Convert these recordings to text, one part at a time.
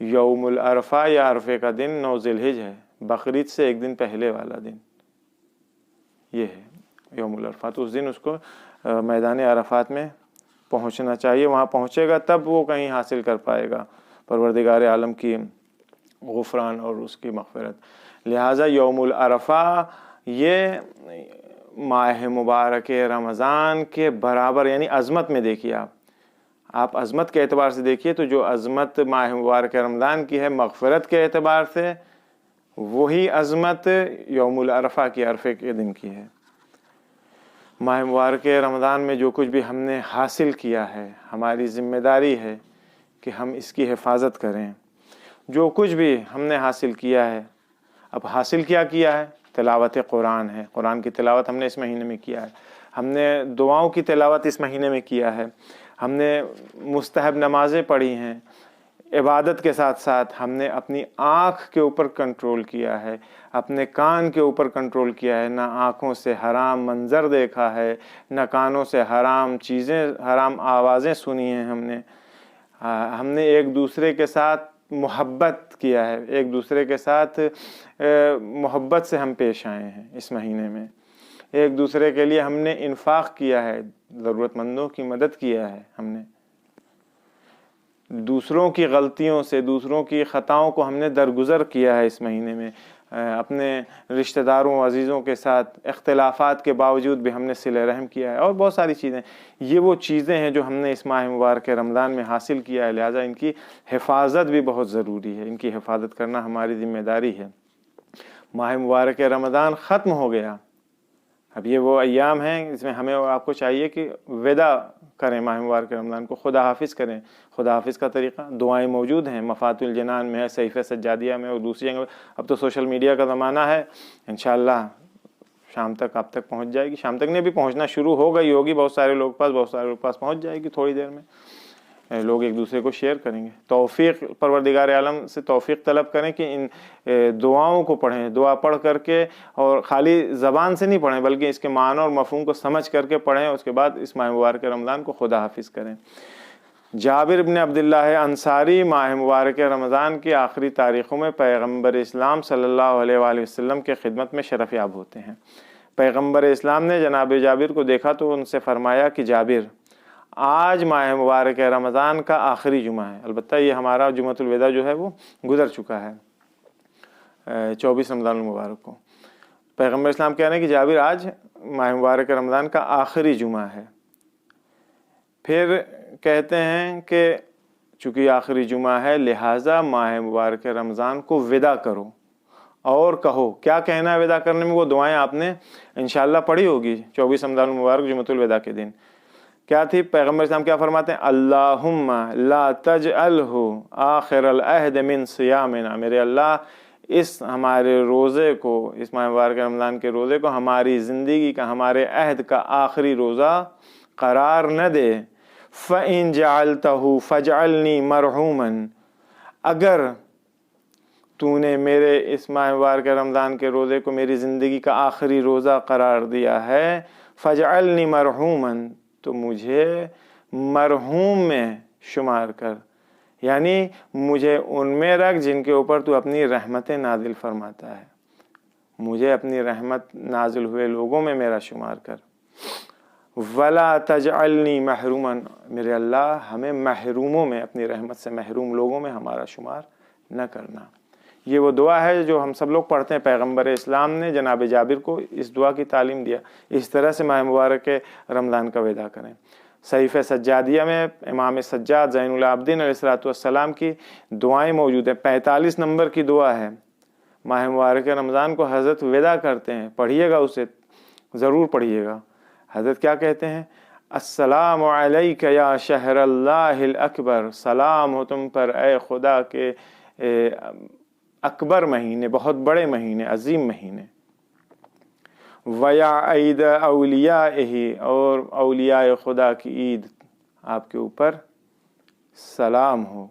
یوم العرفہ یا عرفے کا دن 9 ذی الحج ہے، بقرعید سے ایک دن پہلے والا دن یہ ہے یوم العرفہ۔ تو اس دن اس کو میدان عرفات میں پہنچنا چاہیے، وہاں پہنچے گا تب وہ کہیں حاصل کر پائے گا پروردگار عالم کی غفران اور اس کی مغفرت۔ لہٰذا یوم العرفہ یہ ماہ مبارک رمضان کے برابر، یعنی عظمت میں دیکھیے آپ عظمت کے اعتبار سے دیکھیے تو جو عظمت ماہ مبارک رمضان کی ہے مغفرت کے اعتبار سے، وہی عظمت یوم العرفہ کی، عرفے کے دن کی ہے۔ ماہ مبارک رمضان میں جو کچھ بھی ہم نے حاصل کیا ہے، ہماری ذمہ داری ہے کہ ہم اس کی حفاظت کریں۔ جو کچھ بھی ہم نے حاصل کیا ہے، اب حاصل کیا ہے؟ تلاوت قرآن ہے، قرآن کی تلاوت ہم نے اس مہینے میں کیا ہے، ہم نے دعاؤں کی تلاوت اس مہینے میں کیا ہے، ہم نے مستحب نمازیں پڑھی ہیں، عبادت کے ساتھ ساتھ ہم نے اپنی آنکھ کے اوپر کنٹرول کیا ہے، اپنے کان کے اوپر کنٹرول کیا ہے، نہ آنکھوں سے حرام منظر دیکھا ہے، نہ کانوں سے حرام چیزیں، حرام آوازیں سنی ہیں، ہم نے ایک دوسرے کے ساتھ محبت کیا ہے، ایک دوسرے کے ساتھ محبت سے ہم پیش آئے ہیں اس مہینے میں، ایک دوسرے کے لیے ہم نے انفاق کیا ہے، ضرورت مندوں کی مدد کیا ہے، ہم نے دوسروں کی غلطیوں سے، دوسروں کی خطاؤں کو ہم نے درگزر کیا ہے اس مہینے میں، اپنے رشتہ داروں عزیزوں کے ساتھ اختلافات کے باوجود بھی ہم نے صلہ رحم کیا ہے، اور بہت ساری چیزیں۔ یہ وہ چیزیں ہیں جو ہم نے اس ماہ مبارک رمضان میں حاصل کیا ہے، لہٰذا ان کی حفاظت بھی بہت ضروری ہے، ان کی حفاظت کرنا ہماری ذمہ داری ہے۔ ماہ مبارک رمضان ختم ہو گیا، اب یہ وہ ایام ہیں اس میں ہمیں اور آپ کو چاہیے کہ وداع کریں، ماہ مبارک رمضان کو خدا حافظ کریں۔ خدا حافظ کا طریقہ دعائیں موجود ہیں، مفاتح الجنان میں ہے، صحیفہ سجادیہ میں، اور دوسری جگہ۔ اب تو سوشل میڈیا کا زمانہ ہے، انشاءاللہ شام تک آپ تک پہنچ جائے گی، شام تک نہیں بھی پہنچنا شروع ہو گئی ہوگی، بہت سارے لوگ پاس پہنچ جائے گی، تھوڑی دیر میں لوگ ایک دوسرے کو شیئر کریں گے۔ توفیق پروردگار عالم سے توفیق طلب کریں کہ ان دعاؤں کو پڑھیں، دعا پڑھ کر کے، اور خالی زبان سے نہیں پڑھیں بلکہ اس کے معنی اور مفہوم کو سمجھ کر کے پڑھیں، اس کے بعد اس ماہ مبارک رمضان کو خدا حافظ کریں۔ جابر بن عبداللہ انصاری ماہ مبارک رمضان کی آخری تاریخوں میں پیغمبر اسلام صلی اللہ علیہ وآلہ وسلم کے خدمت میں شرف یاب ہوتے ہیں۔ پیغمبر اسلام نے جناب جابر کو دیکھا تو ان سے فرمایا کہ جابر، آج ماہ مبارک رمضان کا آخری جمعہ ہے، البتہ یہ ہمارا جمعۃ الوداع جو ہے وہ گزر چکا ہے 24 رمضان المبارک کو۔ پیغمبر اسلام کہہ رہے ہیں کہ جابر، آج ماہ مبارک رمضان کا آخری جمعہ ہے۔ پھر کہتے ہیں کہ چونکہ آخری جمعہ ہے لہٰذا ماہ مبارک رمضان کو وداع کرو، اور کہو کیا کہنا ہے وداع کرنے میں، وہ دعائیں آپ نے انشاءاللہ پڑھی ہوگی 24 رمضان المبارک جمعۃ الوداع کے دن۔ کیا تھی؟ پیغمبر اسلام کیا فرماتے ہیں؟ اللہم لا تجعلہ آخر العہد من صیامنا، میرے اللہ اس ہمارے روزے کو، اس ماہ مبارک رمضان کے روزے کو ہماری زندگی کا، ہمارے عہد کا آخری روزہ قرار نہ دے۔ فَإِن جَعَلْتَهُ فَاجْعَلْنِي مَرْحُومًا، اگر تو نے میرے اس ماہ مبارک رمضان کے روزے کو میری زندگی کا آخری روزہ قرار دیا ہے، فَاجْعَلْنِي مَرْحُومًا، تو مجھے مرحوم میں شمار کر، یعنی مجھے ان میں رکھ جن کے اوپر تو اپنی رحمتیں نازل فرماتا ہے، مجھے اپنی رحمت نازل ہوئے لوگوں میں میرا شمار کر۔ وَلَا تَجْعَلْنِي مَحْرُومًا، میرے اللہ ہمیں محروموں میں، اپنی رحمت سے محروم لوگوں میں ہمارا شمار نہ کرنا۔ یہ وہ دعا ہے جو ہم سب لوگ پڑھتے ہیں۔ پیغمبر اسلام نے جناب جابر کو اس دعا کی تعلیم دیا، اس طرح سے ماہ مبارک رمضان کا وداع کریں۔ صحیفہ سجادیہ میں امام سجاد زین العابدین علیہ السلام کی دعائیں موجود ہیں، 45 نمبر کی دعا ہے۔ ماہ مبارک رمضان کو حضرت وداع کرتے ہیں، پڑھیے گا، اسے ضرور پڑھیے گا۔ حضرت کیا کہتے ہیں؟ السلام علیک یا شہر اللہ الاکبر، سلام ہو تم پر اے خدا کے اکبر مہینے، بہت بڑے مہینے، عظیم مہینے۔ ویا عید اولیائہ، اور اولیاء خدا کی عید آپ کے اوپر سلام ہو۔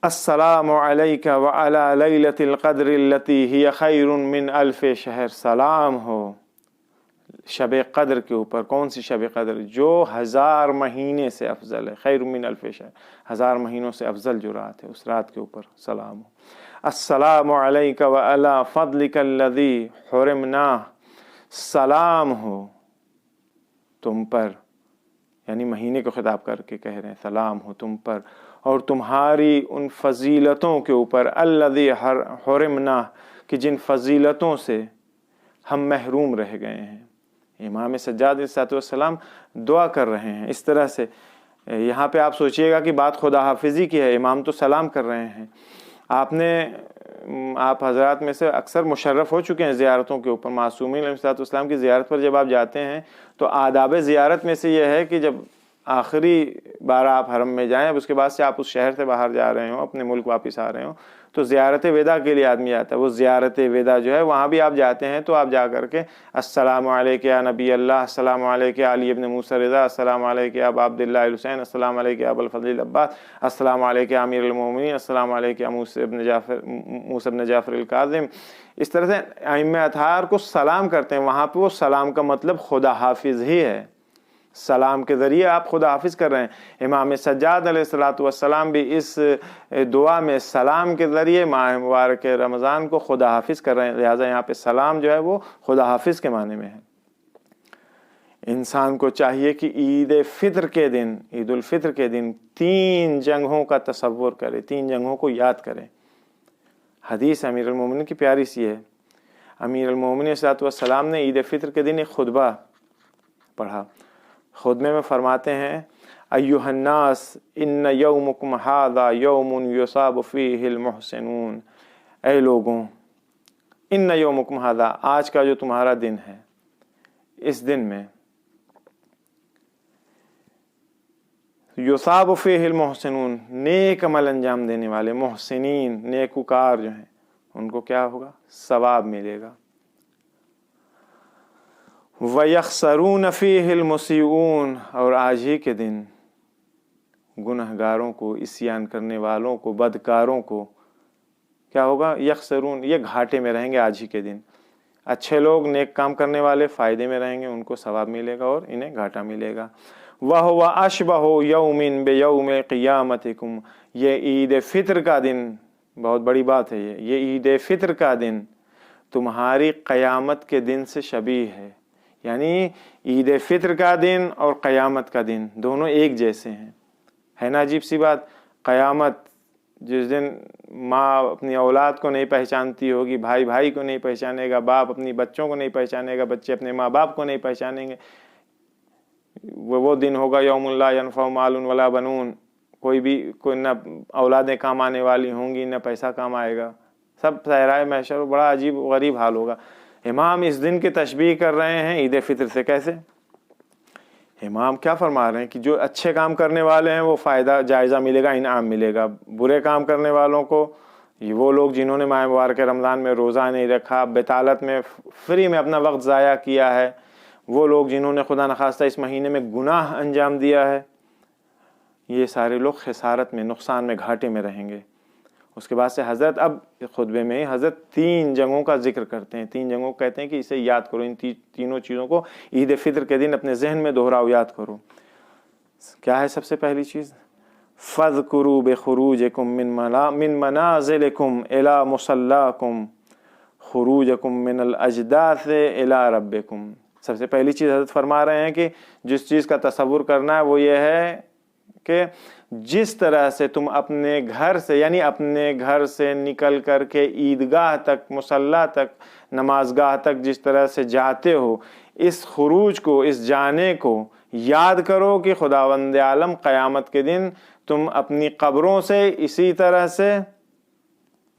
السلام علیک وعلی لیلۃ القدر التی ہی خیر من الف شہر، سلام ہو شب قدر کے اوپر. کون سی شب قدر؟ جو 1000 مہینے سے افضل ہے. خیر من الف شہر، 1000 مہینوں سے افضل جو رات ہے، اس رات کے اوپر سلام ہو. السلام علیک وعلی فضلک الذی حرمناہ، سلام ہو تم پر، یعنی مہینے کو خطاب کر کے کہہ رہے ہیں سلام ہو تم پر اور تمہاری ان فضیلتوں کے اوپر، الذی حرمناہ، کہ جن فضیلتوں سے ہم محروم رہ گئے ہیں. امام سجاد علیہ السلام دعا کر رہے ہیں اس طرح سے. یہاں پہ آپ سوچئے گا کہ بات خدا حافظی کی ہے، امام تو سلام کر رہے ہیں. آپ حضرات میں سے اکثر مشرف ہو چکے ہیں زیارتوں کے اوپر. معصومین علیہ السلام کی زیارت پر جب آپ جاتے ہیں تو آداب زیارت میں سے یہ ہے کہ جب آخری بار آپ حرم میں جائیں، اب اس کے بعد سے آپ اس شہر سے باہر جا رہے ہوں، اپنے ملک واپس آ رہے ہوں، تو زیارت وداع کے لیے آدمی آتا ہے. وہ زیارت وداع جو ہے وہاں بھی آپ جاتے ہیں تو آپ جا کر کے السلام علیک یا نبی اللہ، السلام علیک یا علی ابن موسیٰ رضا، السلام علیک یا ابا عبداللہ الحسین، السلام علیک یا ابو الفضل العباس، السلام علیک یا امیر المومنین، السلام علیک یا موسیٰ بن جعفر الکاظم. اس طرح سے ائمہ اطہار کو سلام کرتے ہیں. وہاں پہ وہ سلام کا مطلب خدا حافظ ہی ہے. سلام کے ذریعے آپ خدا حافظ کر رہے ہیں. امام سجاد علیہ السلام بھی اس دعا میں سلام کے ذریعے ماہ مبارک رمضان کو خدا حافظ کر رہے ہیں. لہٰذا یہاں پہ سلام جو ہے وہ خدا حافظ کے معنی میں ہے. انسان کو چاہیے کہ عید فطر کے دن، عید الفطر کے دن 3 جنگوں کا تصور کرے، 3 جنگوں کو یاد کرے. حدیث امیر المومنین کی پیاری سی ہے. امیر المومنین صلی اللہ علیہ وسلم نے عید فطر کے دن ایک خطبہ پڑھا. خطبے میں فرماتے ہیں ایھا الناس ان یومکم ھذا یوم یصاب فیہ المحسنون. اے لوگوں، ان یومکم ھذا، آج کا جو تمہارا دن ہے، اس دن میں یصاب فیہ المحسنون، نیک عمل انجام دینے والے محسنین، نیکوکار جو ہیں، ان کو کیا ہوگا؟ ثواب ملے گا. وَيَخْسَرُونَ فِيهِ الْمُسِيئُونَ، اور آج ہی کے دن گنہگاروں کو، عصیان کرنے والوں کو، بدکاروں کو کیا ہوگا؟ یخسرون، یہ گھاٹے میں رہیں گے آج ہی کے دن. اچھے لوگ، نیک کام کرنے والے فائدے میں رہیں گے، ان کو ثواب ملے گا اور انہیں گھاٹا ملے گا. وَهُوَ أَشْبَهُ يَوْمٍ بِيَوْمِ قِيَامَتِكُمْ، یہ عید فطر کا دن، بہت بڑی بات ہے یہ عید فطر کا دن تمہاری قیامت کے دن سے شبیہ ہے. یعنی عید فطر کا دن اور قیامت کا دن دونوں ایک جیسے ہیں. ہے نا عجیب سی بات؟ قیامت جس دن ماں اپنی اولاد کو نہیں پہچانتی ہوگی، بھائی بھائی کو نہیں پہچانے گا، باپ اپنی بچوں کو نہیں پہچانے گا، بچے اپنے ماں باپ کو نہیں پہچانیں گے. وہ دن ہوگا یوم لا ینفع مال ولا بنون، کوئی نہ اولادیں کام آنے والی ہوں گی، نہ پیسہ کام آئے گا، سب صحرائے محشر. بڑا عجیب غریب حال ہوگا. امام اس دن کی تشبیہ کر رہے ہیں عید فطر سے. کیسے؟ امام کیا فرما رہے ہیں کہ جو اچھے کام کرنے والے ہیں وہ فائدہ، جائزہ ملے گا، انعام ملے گا. برے کام کرنے والوں کو، وہ لوگ جنہوں نے ماہ مبارک رمضان میں روزہ نہیں رکھا، بطالت میں فری میں اپنا وقت ضائع کیا ہے، وہ لوگ جنہوں نے خدا نخواستہ اس مہینے میں گناہ انجام دیا ہے، یہ سارے لوگ خسارت میں، نقصان میں، گھاٹے میں رہیں گے. اس کے بعد سے حضرت اب خطبے میں حضرت 3 جنگوں کا ذکر کرتے ہیں. 3 جنگوں کو کہتے ہیں کہ اسے یاد کرو. ان تینوں چیزوں کو عید فطر کے دن اپنے ذہن میں دہراؤ، یاد کرو. کیا ہے سب سے پہلی چیز؟ فَاذْكُرُوا بِخُرُوجِكُم مِّن مَّنَازِلِكُمْ إِلَىٰ مُصَلَّاكُمْ خُرُوجَكُم مِّنَ الْأَجْدَاثِ إِلَىٰ رَبِّكُمْ. سب سے پہلی چیز حضرت فرما رہے ہیں کہ جس چیز کا تصور کرنا ہے وہ یہ ہے کہ جس طرح سے تم اپنے گھر سے، یعنی اپنے گھر سے نکل کر کے عیدگاہ تک، مصلی تک، نماز گاہ تک جس طرح سے جاتے ہو، اس خروج کو، اس جانے کو یاد کرو کہ خداوند عالم قیامت کے دن تم اپنی قبروں سے اسی طرح سے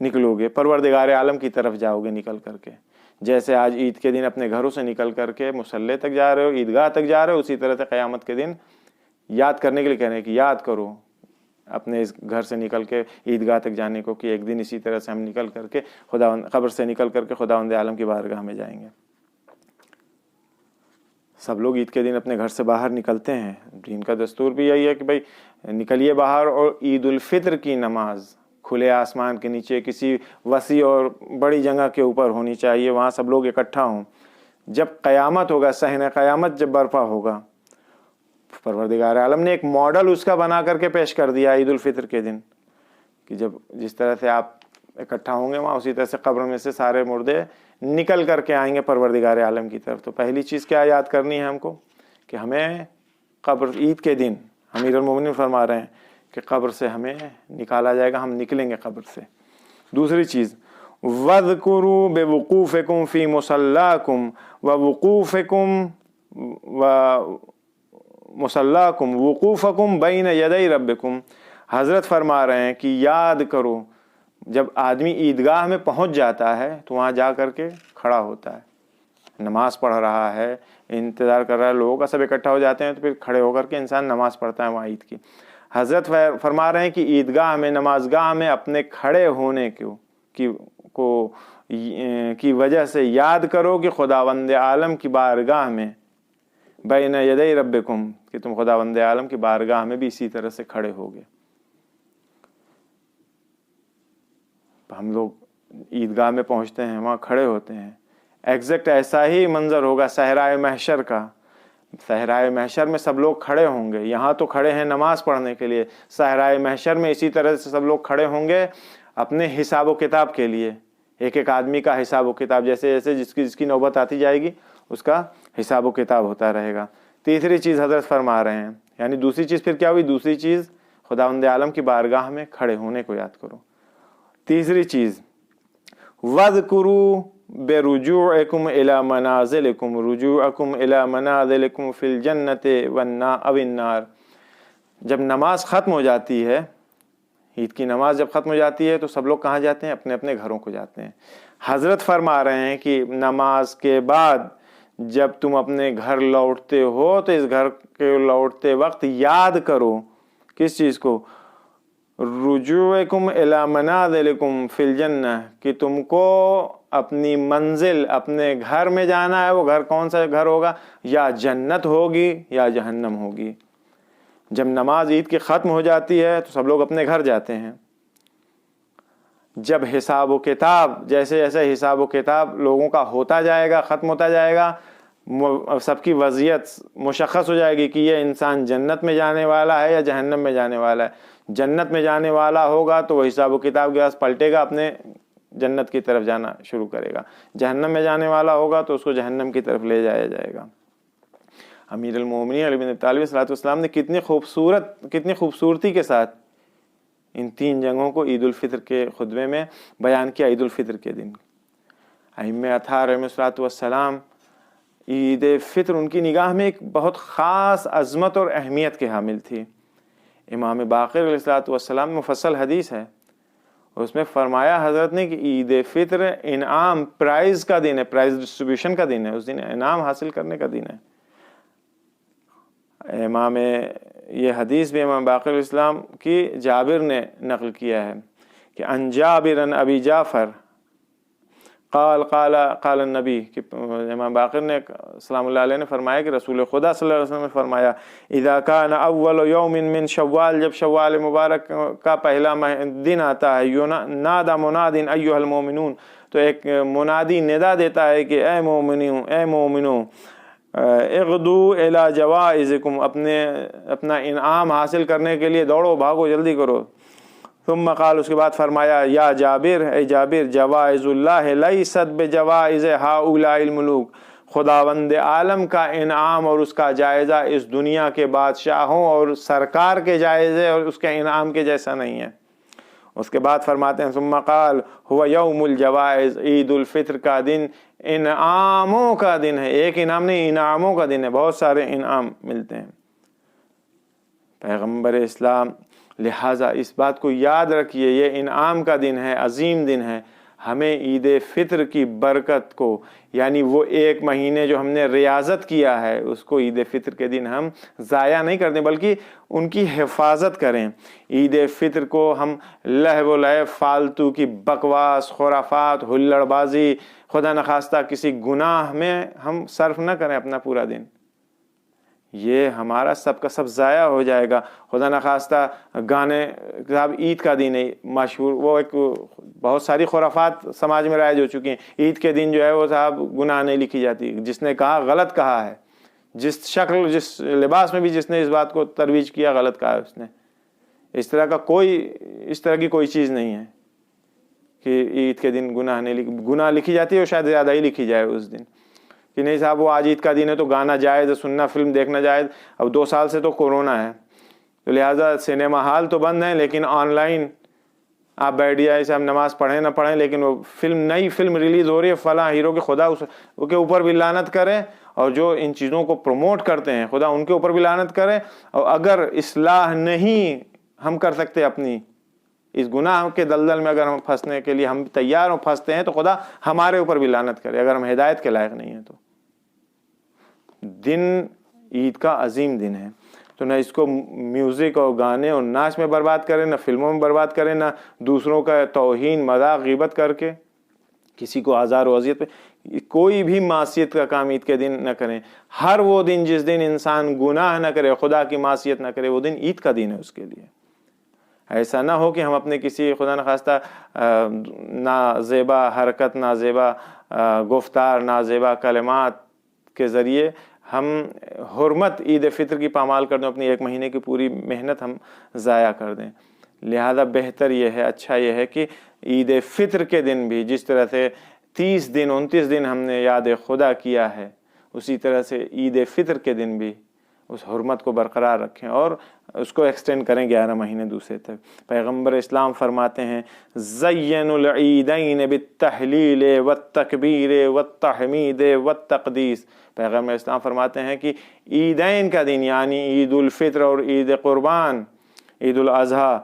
نکلو گے، پروردگار عالم کی طرف جاؤ گے نکل کر کے. جیسے آج عید کے دن اپنے گھروں سے نکل کر کے مصلی تک جا رہے ہو، عیدگاہ تک جا رہے ہو، اسی طرح سے قیامت کے دن یاد کرنے کے لیے کہہ رہے ہیں کہ یاد کرو اپنے اس گھر سے نکل کے عیدگاہ تک جانے کو، کہ ایک دن اسی طرح سے ہم نکل کر کے قبر سے نکل کر کے خداوند عالم کی بارگاہ میں جائیں گے. سب لوگ عید کے دن اپنے گھر سے باہر نکلتے ہیں. دین کا دستور بھی یہی ہے کہ بھائی نکلیے باہر، اور عید الفطر کی نماز کھلے آسمان کے نیچے کسی وسیع اور بڑی جگہ کے اوپر ہونی چاہیے، وہاں سب لوگ اکٹھا ہوں. جب قیامت ہوگا، صحن قیامت جب برپا ہوگا، پروردگار عالم نے ایک ماڈل اس کا بنا کر کے پیش کر دیا عید الفطر کے دن، کہ جب جس طرح سے آپ اکٹھا ہوں گے وہاں، اسی طرح سے قبر میں سے سارے مردے نکل کر کے آئیں گے پروردگار عالم کی طرف۔ تو پہلی چیز کیا یاد کرنی ہے ہم کو، کہ ہمیں قبر عید کے دن امیر المومنین فرما رہے ہیں کہ قبر سے ہمیں نکالا جائے گا، ہم نکلیں گے قبر سے۔ دوسری چیز وَاذْكُرُوا بِوُقُوفِكُمْ فِي مُصَلَّاكُمْ وَوُقُوفِكُمْ وَمُصَلَّاكُمْ وُقُوفَكُمْ بَيْنَ يَدَيْ رَبِّكُمْ۔ حضرت فرما رہے ہیں کہ یاد کرو، جب آدمی عیدگاہ میں پہنچ جاتا ہے تو وہاں جا کر کے کھڑا ہوتا ہے، نماز پڑھ رہا ہے، انتظار کر رہا ہے، لوگوں کا سب اکٹھا ہو جاتے ہیں تو پھر کھڑے ہو کر کے انسان نماز پڑھتا ہے وہاں عید کی۔ حضرت فرما رہے ہیں کہ عیدگاہ میں، نمازگاہ میں اپنے کھڑے ہونے کی وجہ سے یاد کرو کہ خداوند عالم کی بارگاہ میں بین یدی ربکم، کہ تم خداوند عالم کی بارگاہ میں بھی اسی طرح سے کھڑے ہوگے۔ ہم لوگ عیدگاہ میں پہنچتے ہیں، وہاں کھڑے ہوتے ہیں، ایگزیکٹ ایسا ہی منظر ہوگا صحرائے محشر کا۔ صحرائے محشر میں سب لوگ کھڑے ہوں گے، یہاں تو کھڑے ہیں نماز پڑھنے کے لیے، صحرائے محشر میں اسی طرح سے سب لوگ کھڑے ہوں گے اپنے حساب و کتاب کے لیے، ایک ایک آدمی کا حساب و کتاب، جیسے جیسے جس کی نوبت آتی جائے گی اس کا حساب و کتاب ہوتا رہے گا۔ تیسری چیز حضرت فرما رہے ہیں، یعنی دوسری چیز پھر کیا ہوئی؟ دوسری چیز خداوند عالم کی بارگاہ میں کھڑے ہونے کو یاد کرو۔ تیسری چیز وَاذْكُرُوا بِرُجُوعِكُمْ إِلَى مَنَازِلِكُمْ رُجُوعَكُمْ إِلَى مَنَازِلِكُمْ فِي الْجَنَّةِ أَوِ النَّارِ۔ جب نماز ختم ہو جاتی ہے، عید کی نماز جب ختم ہو جاتی ہے تو سب لوگ کہاں جاتے ہیں؟ اپنے اپنے گھروں کو جاتے ہیں۔ حضرت فرما رہے ہیں کہ نماز کے بعد جب تم اپنے گھر لوٹتے ہو تو اس گھر کے لوٹتے وقت یاد کرو کس چیز کو؟ رجوعکم الی منازلکم فی الجنہ، کہ تم کو اپنی منزل، اپنے گھر میں جانا ہے۔ وہ گھر کون سا گھر ہوگا؟ یا جنت ہوگی یا جہنم ہوگی۔ جب نماز عید کی ختم ہو جاتی ہے تو سب لوگ اپنے گھر جاتے ہیں۔ جب حساب و کتاب، جیسے جیسے حساب و کتاب لوگوں کا ہوتا جائے گا، ختم ہوتا جائے گا، سب کی وضعیت مشخص ہو جائے گی کہ یہ انسان جنت میں جانے والا ہے یا جہنم میں جانے والا ہے۔ جنت میں جانے والا ہوگا تو وہ حساب و کتاب کے پاس پلٹے گا، اپنے جنت کی طرف جانا شروع کرے گا۔ جہنم میں جانے والا ہوگا تو اس کو جہنم کی طرف لے جایا جائے گا۔ امیر المومنین علی بن ابی طالب صلی اللہ علیہ وسلم نے کتنی خوبصورتی کے ساتھ ان تین جنگوں کو عید الفطر کے خطبے میں بیان کیا۔ عید الفطر کے دن ائمہ اطہار علیہ الصلوۃ والسلام، عید فطر ان کی نگاہ میں ایک بہت خاص عظمت اور اہمیت کے حامل تھی۔ امام باقر علیہ الصلوۃ والسلام مفصل حدیث ہے، اس میں فرمایا حضرت نے کہ عید فطر انعام، پرائز کا دن ہے، پرائز ڈسٹریبیوشن کا دن ہے، اس دن انعام حاصل کرنے کا دن ہے۔ یہ حدیث بھی امام باقر علیہ السلام کی جابر نے نقل کیا ہے کہ ان جابر ابی جعفر قال النبی، کہ امام باقر نے سلام اللہ علیہ نے فرمایا کہ رسول خدا صلی اللہ علیہ وسلم نے فرمایا اذا کان اول یوم من شوال، جب شوال مبارک کا پہلا دن آتا ہے، نادى مناد ایھا المؤمنون، تو ایک منادی ندا دیتا ہے کہ اے مومنوں اغدوا الی جوائزکم، اپنا انعام حاصل کرنے کے لیے دوڑو، بھاگو، جلدی کرو۔ ثم قال، اس کے بعد فرمایا یا جابر، اے جابر، جوائز اللہ لیست بجوائز ہؤلاء الملوک، خداوند عالم کا انعام اور اس کا جائزہ اس دنیا کے بادشاہوں اور سرکار کے جائزے اور اس کے انعام کے جیسا نہیں ہے۔ اس کے بعد فرماتے ہیں ثم قال هو یوم الجوائز، عید الفطر کا دن انعاموں کا دن ہے، ایک انعام نہیں، انعاموں کا دن ہے، بہت سارے انعام ملتے ہیں۔ پیغمبر اسلام، لہٰذا اس بات کو یاد رکھیے، یہ انعام کا دن ہے، عظیم دن ہے۔ ہمیں عید فطر کی برکت کو، یعنی وہ ایک مہینے جو ہم نے ریاضت کیا ہے، اس کو عید فطر کے دن ہم ضائع نہیں کرتے بلکہ ان کی حفاظت کریں۔ عید فطر کو ہم لہو و لعب، فالتو کی بکواس، خرافات، ہلڑ بازی، خدا نخواستہ کسی گناہ میں ہم صرف نہ کریں اپنا پورا دن، یہ ہمارا سب کا سب ضائع ہو جائے گا۔ خدا نخواستہ گانے، صاحب عید کا دن ہے مشہور، وہ ایک بہت ساری خرافات سماج میں رائج ہو چکی ہیں. عید کے دن جو ہے وہ صاحب گناہ نہیں لکھی جاتی. جس نے کہا غلط کہا ہے, جس شکل جس لباس میں بھی جس نے اس بات کو ترویج کیا غلط کہا ہے اس نے. اس طرح کی کوئی چیز نہیں ہے کہ عید کے دن گناہ لکھی جاتی ہے, اور شاید زیادہ ہی لکھی جائے اس دن کہ نہیں صاحب وہ آج عید کا دن ہے تو گانا جائز ہے, سننا فلم دیکھنا جائز. اب 2 سال سے تو کورونا ہے تو لہٰذا سنیما ہال تو بند ہیں, لیکن آن لائن آپ بیٹھ جائیں صاحب, نماز پڑھیں نہ پڑھیں, لیکن وہ نئی فلم ریلیز ہو رہی ہے فلاں ہیرو کی, خدا اس کے اوپر بھی لعنت کرے, اور جو ان چیزوں کو پروموٹ کرتے ہیں خدا ان کے اوپر بھی لعنت کرے. اور اگر اصلاح نہیں ہم کر سکتے اپنی اس گناہ کے دلدل میں, اگر ہم پھنسنے کے لیے ہم تیار ہوں پھنستے ہیں, تو خدا ہمارے اوپر بھی لعنت کرے اگر ہم ہدایت کے لائق نہیں ہیں. تو دن عید کا عظیم دن ہے, تو نہ اس کو میوزک اور گانے اور ناچ میں برباد کریں, نہ فلموں میں برباد کریں, نہ دوسروں کا توہین مذاق غیبت کر کے کسی کو آزار و اذیت پہ, کوئی بھی معصیت کا کام عید کے دن نہ کریں. ہر وہ دن جس دن انسان گناہ نہ کرے, خدا کی معصیت نہ کرے, وہ دن عید کا دن ہے اس کے لیے. ایسا نہ ہو کہ ہم اپنے کسی خدا نخواستہ نازیبا حرکت, نازیبا گفتار, نازیبا کلمات کے ذریعے ہم حرمت عید فطر کی پامال کر دیں, اپنی 1 مہینے کی پوری محنت ہم ضائع کر دیں. لہذا بہتر یہ ہے, اچھا یہ ہے کہ عید فطر کے دن بھی جس طرح سے 30 دن 29 دن ہم نے یاد خدا کیا ہے, اسی طرح سے عید فطر کے دن بھی اس حرمت کو برقرار رکھیں اور اس کو ایکسٹینڈ کریں 11 مہینے دوسرے تک. پیغمبر اسلام فرماتے ہیں زین العیدین بالتحلیل والتکبیر والتحمید والتقدیس. پیغمبر اسلام فرماتے ہیں کہ عیدین کا دن یعنی عید الفطر اور عید قربان, عید الاضحیٰ,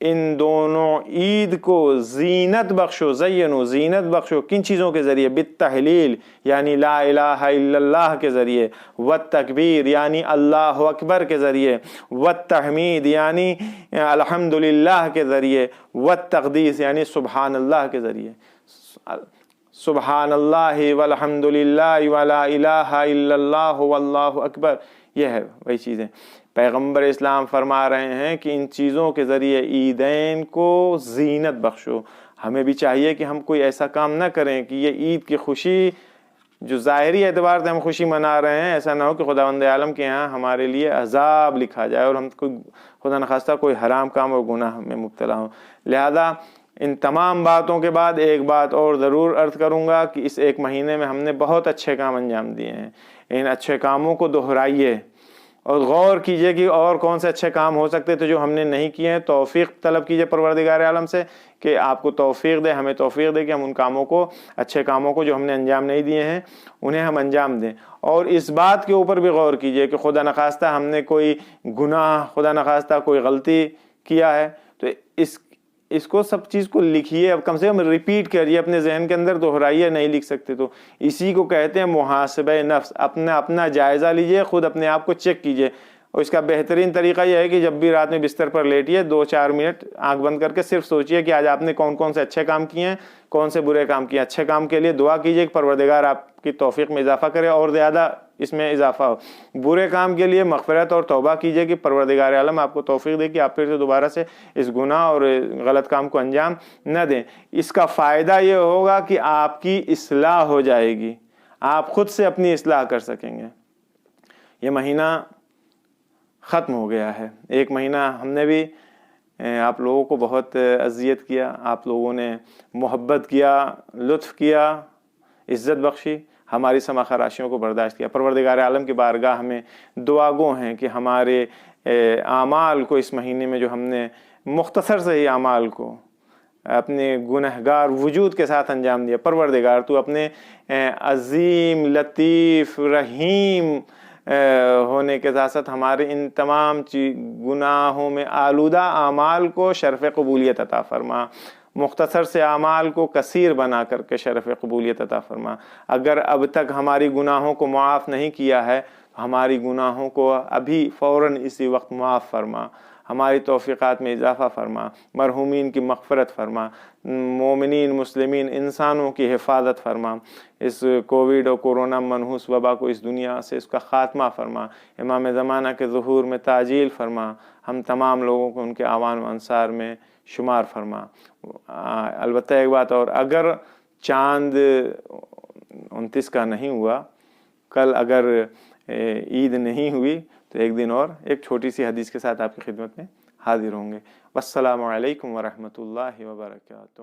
ان دونوں عید کو زینت بخشو, زینو زینت بخشو. کن چیزوں کے ذریعے؟ بالتحلیل یعنی لا الہ الا اللہ کے ذریعے, والتکبیر یعنی اللہ اکبر کے ذریعے, والتحمید یعنی الحمدللہ کے ذریعے, والتقدیس یعنی سبحان اللہ کے ذریعے. سبحان اللہ والحمدللہ ولا الہ الا اللہ واللہ اکبر, یہ ہے وہی چیزیں. پیغمبر اسلام فرما رہے ہیں کہ ان چیزوں کے ذریعے عیدین کو زینت بخشو. ہمیں بھی چاہیے کہ ہم کوئی ایسا کام نہ کریں کہ یہ عید کی خوشی جو ظاہری اعتبار سے ہم خوشی منا رہے ہیں, ایسا نہ ہو کہ خداوند عالم کے ہاں ہمارے لیے عذاب لکھا جائے اور ہم کوئی خدا نخواستہ کوئی حرام کام اور گناہ میں مبتلا ہوں. لہذا ان تمام باتوں کے بعد ایک بات اور ضرور عرض کروں گا کہ اس 1 مہینے میں ہم نے بہت اچھے کام انجام دیے ہیں. ان اچھے کاموں کو دہرائیے اور غور کیجئے کہ اور کون سے اچھے کام ہو سکتے تھے جو ہم نے نہیں کیے ہیں. توفیق طلب کیجئے پروردگار عالم سے کہ آپ کو توفیق دے, ہمیں توفیق دے کہ ہم ان کاموں کو, اچھے کاموں کو جو ہم نے انجام نہیں دیے ہیں انہیں ہم انجام دیں. اور اس بات کے اوپر بھی غور کیجئے کہ خدا نخواستہ ہم نے کوئی گناہ, خدا نخواستہ کوئی غلطی کیا ہے تو اس کو سب چیز کو لکھیے, اب کم سے کم ریپیٹ کریے, اپنے ذہن کے اندر دہرائیے. نہیں لکھ سکتے تو اسی کو کہتے ہیں محاسبہ نفس. اپنا جائزہ لیجئے, خود اپنے آپ کو چیک کیجئے. اور اس کا بہترین طریقہ یہ ہے کہ جب بھی رات میں بستر پر لیٹیے 2-4 منٹ آنکھ بند کر کے صرف سوچئے کہ آج آپ نے کون کون سے اچھے کام کیے ہیں, کون سے برے کام کیے ہیں. اچھے کام کے لیے دعا کیجئے کہ پروردگار آپ کی توفیق میں اضافہ کرے اور زیادہ اس میں اضافہ ہو. برے کام کے لیے مغفرت اور توبہ کیجئے کہ پروردگار عالم آپ کو توفیق دے کہ آپ پھر سے دوبارہ سے اس گناہ اور غلط کام کو انجام نہ دیں. اس کا فائدہ یہ ہوگا کہ آپ کی اصلاح ہو جائے گی, آپ خود سے اپنی اصلاح کر سکیں گے. یہ مہینہ ختم ہو گیا ہے. 1 مہینہ ہم نے بھی آپ لوگوں کو بہت اذیت کیا, آپ لوگوں نے محبت کیا, لطف کیا, عزت بخشی, ہماری سما خراشیوں کو برداشت کیا. پروردگار عالم کی بارگاہ ہمیں دعا گو ہیں کہ ہمارے اعمال کو اس مہینے میں جو ہم نے مختصر سے ہی اعمال کو اپنے گنہگار وجود کے ساتھ انجام دیا, پروردگار تو اپنے عظیم لطیف رحیم ہونے کے ساتھ ساتھ ہمارے ان تمام گناہوں میں آلودہ اعمال کو شرف قبولیت عطا فرما. مختصر سے اعمال کو کثیر بنا کر کے شرف قبولیت عطا فرما. اگر اب تک ہماری گناہوں کو معاف نہیں کیا ہے ہماری گناہوں کو ابھی فوراً اسی وقت معاف فرما. ہماری توفیقات میں اضافہ فرما، مرحومین کی مغفرت فرما، مومنین مسلمین انسانوں کی حفاظت فرما، اس کووڈ اور کورونا منحوس وبا کو اس دنیا سے اس کا خاتمہ فرما، امام زمانہ کے ظہور میں تعجیل فرما، ہم تمام لوگوں کو ان کے اعوان و انصار میں شمار فرما۔ البتہ ایک بات اور، اگر چاند 29 کا نہیں ہوا، کل اگر عید نہیں ہوئی، تو ایک دن اور ایک چھوٹی سی حدیث کے ساتھ آپ کی خدمت میں حاضر ہوں گے۔ والسلام علیکم ورحمۃ اللہ وبرکاتہ۔